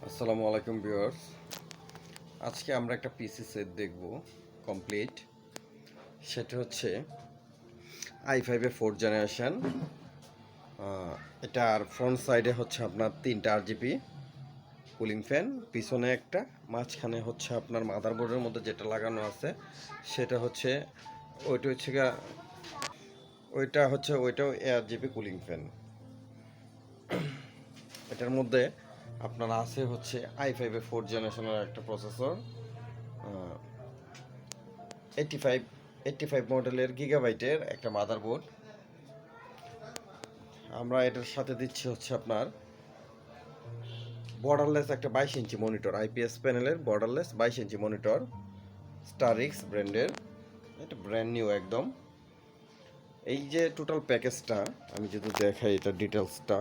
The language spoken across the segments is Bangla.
আসসালামু আলাইকুম ভিউয়ার্স। আজকে আমরা একটা পিসি সেট দেখব কমপ্লিট। সেটা হচ্ছে i5 এর 4th জেনারেশন। এটার ফ্রন্ট সাইডে হচ্ছে আপনার 3টা RGB কুলিং ফ্যান, পিছনে একটা, মাঝখানে হচ্ছে আপনার মাদারবোর্ডের মধ্যে যেটা লাগানো আছে সেটা হচ্ছে ওইটাও RGB কুলিং ফ্যান। এটার মধ্যে আপনার আছে হচ্ছে i5 এর 4th জেনারেশনের একটা প্রসেসর, 85 মডেলের গিগাবাইটের একটা মাদারবোর্ড। আমরা এটার সাথে দিচ্ছি হচ্ছে আপনার বর্ডারলেস একটা 22 ইঞ্চি মনিটর, IPS প্যানেলের বর্ডারলেস 22 ইঞ্চি মনিটর, স্টারিক্স ব্র্যান্ডের। এটা ব্র্যান্ড নিউ একদম। এই যে টোটাল প্যাকেজটা আমি যদি দেখাই, এটা ডিটেলসটা,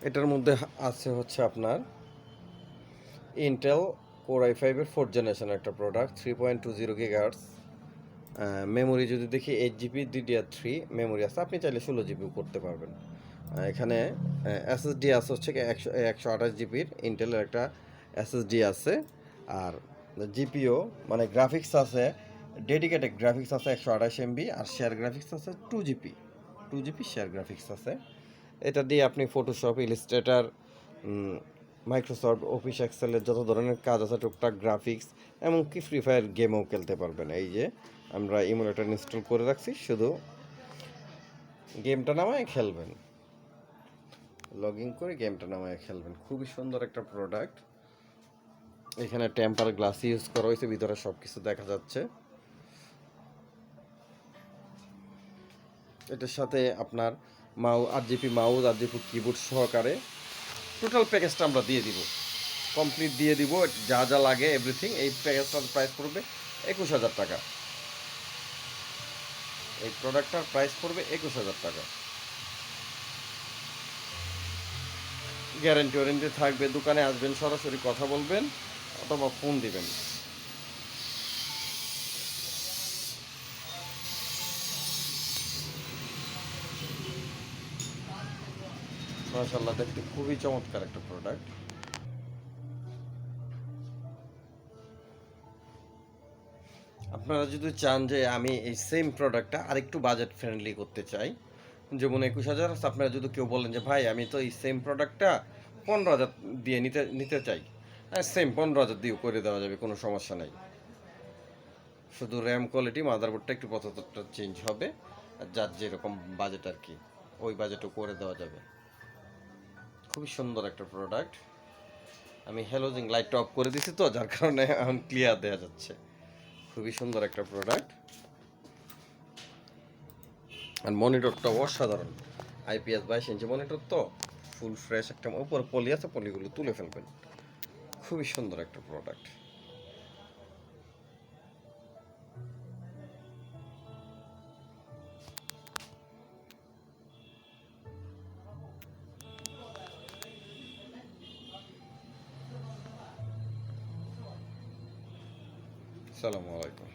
এটার মধ্যে আছে হচ্ছে আপনার ইন্টেল কোর i5 এর 4th জেনারেশন একটা প্রোডাক্ট, 3.20 GHz। মেমোরি যদি দেখি 8 GB DDR3 মেমোরি আছে, আপনি চাইলে 16 GB করতে পারবেন। এখানে SSD আছে হচ্ছে 128 GB ইন্টেলের একটা SSD আছে। আর জিপিও মানে গ্রাফিক্স আছে, ডেডিকেটেড গ্রাফিক্স আছে 128 MB, আর শেয়ার গ্রাফিক্স আছে 2 GB শেয়ার গ্রাফিক্স আছে। এটা দিয়ে আপনি ফটোশপ, ইলাস্ট্রেটর, মাইক্রোসফট অফিস এক্সেলের যত ধরনের কাজ আছে টুকটাক গ্রাফিক্স, এমনকি ফ্রি ফায়ার গেমও খেলতে পারবেন। এই যে আমরা ইমুলেটর ইনস্টল করে রাখছি, শুধু গেমটা নামায় খেলবেন, লগ ইন করে গেমটা নামায় খেলবেন। খুবই সুন্দর একটা প্রোডাক্ট। এখানে টেম্পার গ্লাস ইউজ করা হয়েছে, ভিতরে সব কিছু দেখা যাচ্ছে। এটার সাথে আপনার RGB মাউস, RGB কিবোর্ড সহকারে টোটাল প্যাকেজটা আমরা দিয়ে দিব, কমপ্লিট দিয়ে দিব, যা যা লাগে এভরিথিং। এই প্যাকেজটার প্রাইস পড়বে 21,000 টাকা। এই প্রোডাক্টটার প্রাইস পড়বে 21,000 টাকা। গ্যারেন্টি ওয়ারেন্টি থাকবে। দোকানে আসবেন, সরাসরি কথা বলবেন অথবা ফোন দিবেন। মাশাআল্লাহ, দেখতে খুবই চমৎকার একটা প্রোডাক্ট। আপনারা যদি চান যে আমি এই সেম প্রোডাক্টটা আরেকটু বাজেট ফ্রেন্ডলি করতে চাই, যেমন 21,000, আপনারা যদি কেউ বলেন যে ভাই আমি তো এই সেম প্রোডাক্টটা 15,000 দিয়ে নিতে নিতে চাই, হ্যাঁ সেম 15,000 দিয়েও করে দেওয়া যাবে, কোনো সমস্যা নাই। শুধু র্যাম কোয়ালিটি, মাদারবোর্ডটা একটু প্রসেসরটা চেঞ্জ হবে, আর যার যেরকম বাজেট আর কি, ওই বাজেটও করে দেওয়া যাবে। খুবই সুন্দর একটা প্রোডাক্ট। আমি হ্যালোজিং লাইটটা অফ করে দিছি তো, যার কারণে এখন ক্লিয়ার দেওয়া যাচ্ছে। খুবই সুন্দর একটা প্রোডাক্ট। আর মনিটরটা অসাধারণ, IPS 22 ইঞ্চি মনিটর তো, ফুল ফ্রেশ একটা। উপরে পলি আছে, পলিগুলো তুলে ফেলবেন। খুবই সুন্দর একটা প্রোডাক্ট। আসসালামু আলাইকুম।